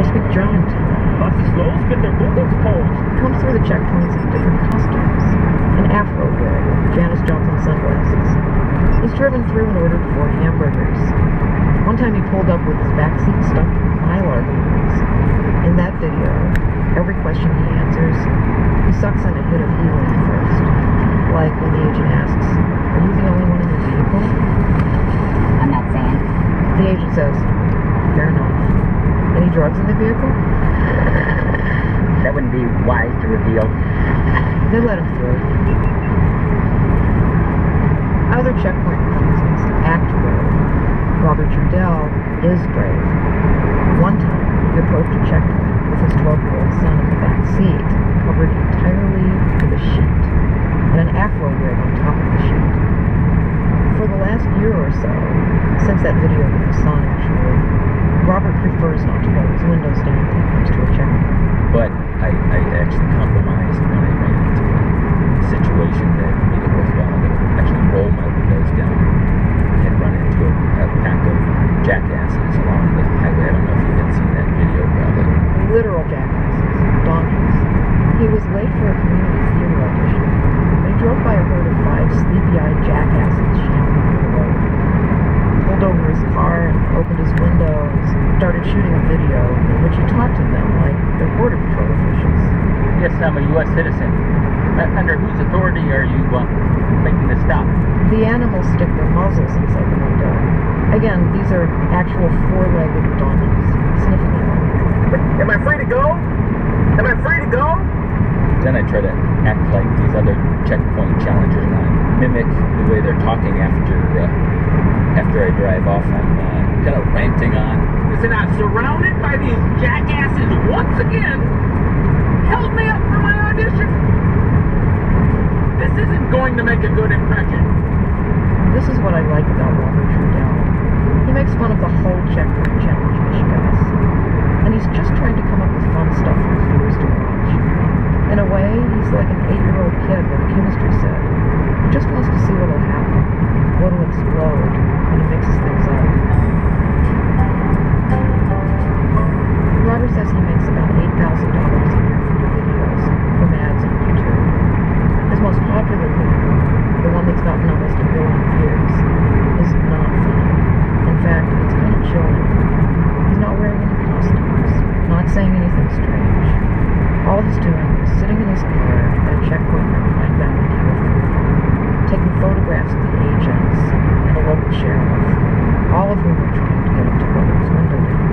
speak German to him. Was ist los mit der Buchungspost? Comes through the checkpoints in different costumes. An afro wig, Janis Joplin sunglasses. He's driven through and ordered 4 hamburgers. One time he pulled up with his backseat stuffed with Mylar balloons. In that video, every question he answers, he sucks in a hit of helium first. Like when the agent asks, "Are you the only one in your vehicle?" I'm not saying. The agent says, "Fair enough. Any drugs in the vehicle?" That wouldn't be wise to reveal. They let him through. Other checkpoint enthusiasts act brave. Robert Trudell is brave. One time, he approached a checkpoint with his 12-year-old son in the back seat, covered entirely with a sheet, and an afro wig on top of the sheet. For the last year or so, since that video with the son actually, Robert prefers not to roll his windows down when he comes to a checkpoint. But I actually compromised when I ran into a situation that made it worthwhile to actually roll my windows down. I had run into a pack of jackasses along the highway. I don't know if you had seen that video, probably. Literal jackasses, donkeys. He was late for a community theater audition. They drove by a herd of 5 sleepy-eyed jackasses shambling on the road. Pulled over his car and opened his window and started shooting a video in which he talked to them like they're Border Patrol officials. Yes, I'm a U.S. citizen. Under whose authority are you making this stop? The animals stick their muzzles inside the window. Again, these are actual 4-legged donkeys, sniffing at him. Am I free to go? Am I free to go? Then I try to act like these other checkpoint challengers and I mimic the way they're talking after I drive off. I'm kind of ranting on. Listen, I'm surrounded by these jackasses once again. Held me up for my audition. This isn't going to make a good impression. This is what I like about Robert Trudell. He makes fun of the whole checkpoint challenge mishmash. And he's just trying to come up with fun stuff for his viewers to watch. In a way, he's like an 8-year-old kid with a chemistry set. He just wants to see what'll happen, what'll explode when he mixes things up. Robert says he makes about $8,000 a year from the videos, from ads on YouTube. His most popular video, the one that's gotten almost 1 billion views, is not funny. In fact, it's kind of chilling. He's not wearing any costumes, not saying anything strange. All he's doing is sitting in his car at a checkpoint in Pine Valley, California, taking photographs of the agents and a local sheriff, all of whom are trying to get him to roll his window down.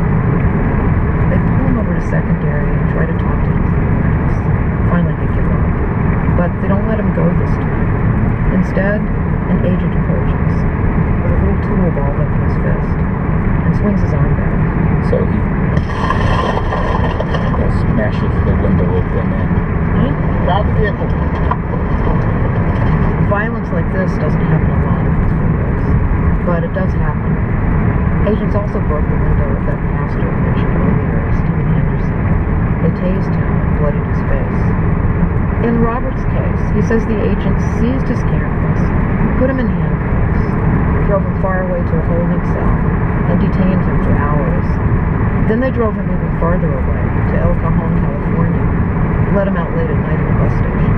They pull him over to secondary and try to talk to him through the lights. Finally, they give up. But they don't let him go this time. Instead, an agent approaches with a little tool balled up in his fist and swings his arm back. So he smashes the window open and Stop the vehicle. Violence like this doesn't happen a lot in these videos, but it does happen. Agents also broke the window of that pastor mentioned earlier, Stephen Henderson. They tased him and bloodied his face. In Robert's case, he says the agents seized his cameras, put him in handcuffs, drove him far away to a holding cell, and detained him for hours. Then they drove him even farther away to El Cajon, California, let him out late at night at a bus station,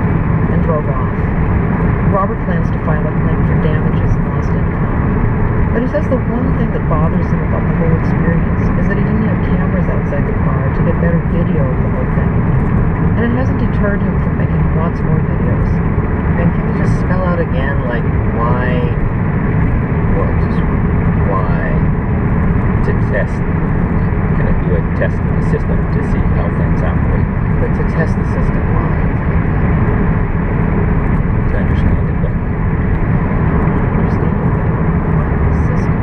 and drove off. Robert plans to file a claim for damages and lost income. But he says the one thing that bothers him about the whole experience is that he didn't have cameras outside the car to get better video of the whole thing. And it hasn't deterred him from making lots more videos. And can you just spell out again, like, why? well, just why to test, kind of do a test in the system to see how things operate. But to test the system, why? To understand it better. Understand the system.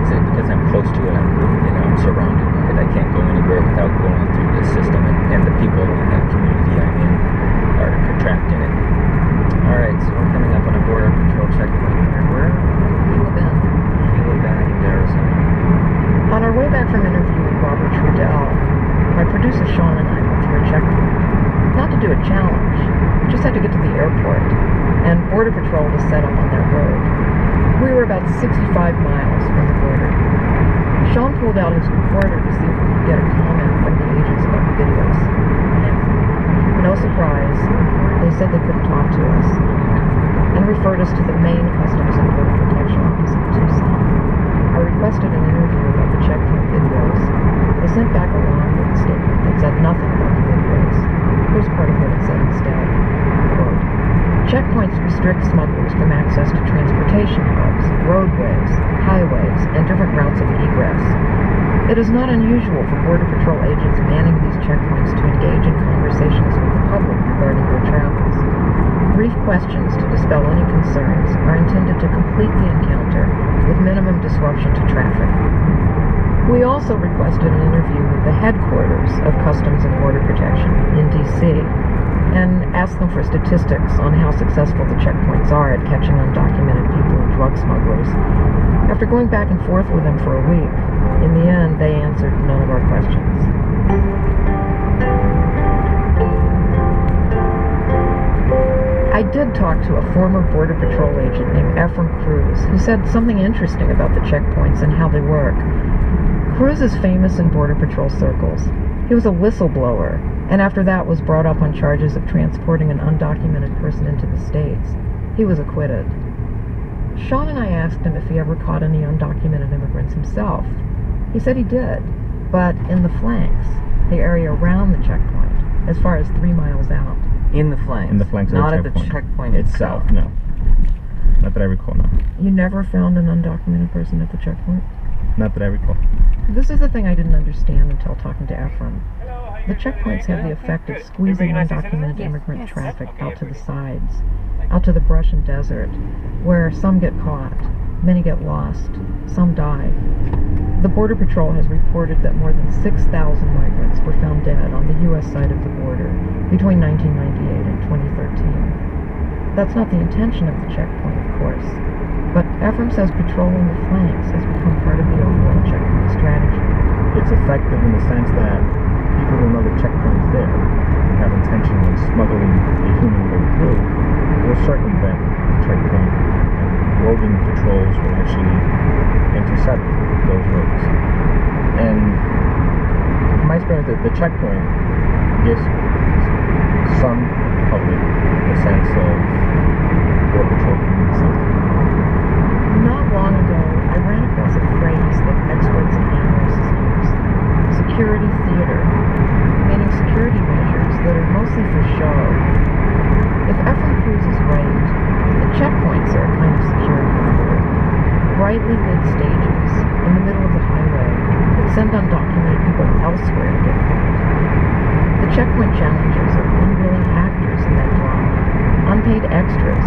Is it because I'm close to it? I'm surrounded by it. I can't go anywhere without going through this system, and the people in the community I'm in are trapped in it. Alright, so we're coming up on a border patrol checkpoint here. Where? Gila Bend. Gila Bend, Arizona. On our way back from interviewing Robert Trudell, my producer Sean and I went through a checkpoint. Not to do a challenge, we just had to get to the airport, and Border Patrol was set up on that road. We were about 65 miles from the border. Sean pulled out his recorder to see if we could get a said they couldn't talk to us and referred us to the main Customs and Border Protection office in Tucson. I requested an interview about the checkpoint videos. They sent back a long written statement that said nothing about the videos. Here's part of what it said instead. Quote, checkpoints restrict smugglers from access to transportation hubs, roadways, highways, and different routes of egress. It is not unusual for Border Patrol agents manning these checkpoints to engage in conversations with the public regarding their travels. Brief questions to dispel any concerns are intended to complete the encounter with minimum disruption to traffic. We also requested an interview with the headquarters of Customs and Border Protection in D.C. and asked them for statistics on how successful the checkpoints are at catching undocumented people and drug smugglers. After going back and forth with them for a week, in the end, they answered none of our questions. I did talk to a former Border Patrol agent named Ephraim Cruz, who said something interesting about the checkpoints and how they work. Cruz is famous in Border Patrol circles. He was a whistleblower, and after that was brought up on charges of transporting an undocumented person into the States. He was acquitted. Sean and I asked him if he ever caught any undocumented immigrants himself. He said he did, but in the flanks, the area around the checkpoint, as far as 3 miles out. In the flanks? In the flanks of not the at the checkpoint itself. No. Not that I recall, no. You never found an undocumented person at the checkpoint? Not that I recall. This is the thing I didn't understand until talking to Ephraim. The checkpoints have the effect of squeezing undocumented immigrant traffic out to the sides, out to the brush and desert, where some get caught, many get lost, some die. The Border Patrol has reported that more than 6,000 migrants were found dead on the U.S. side of the border between 1998 and 2013. That's not the intention of the checkpoint, of course, but Ephraim says patrolling the flanks has become part of the overall checkpoint strategy. It's effective in the sense that people who know the checkpoint's there and have intention of smuggling a human way through will circumvent the checkpoint, and roving patrols will actually intercept those roads. And from my experience, the checkpoint gives some public a sense of Border Patrol doing something. Not long ago, I ran across a phrase that experts and analysts use: security theater, meaning security measures that are mostly for show. If Ephraim Cruz is right, the checkpoints are a kind of security theater. Brightly lit stages in the middle of the highway that send undocumented people elsewhere to get caught. The checkpoint challengers are unwilling actors in that drama, unpaid extras.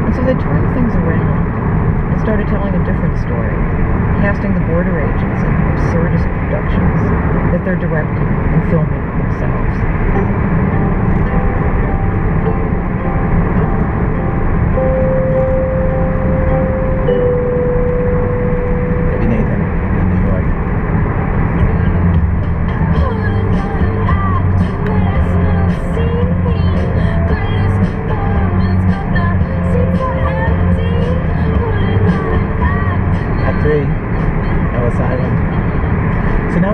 And so they turned things around and started telling a different story, casting the border agents in absurdist productions that they're directing and filming themselves. Maybe Nathan in New York. At 3, Ellis Island. So now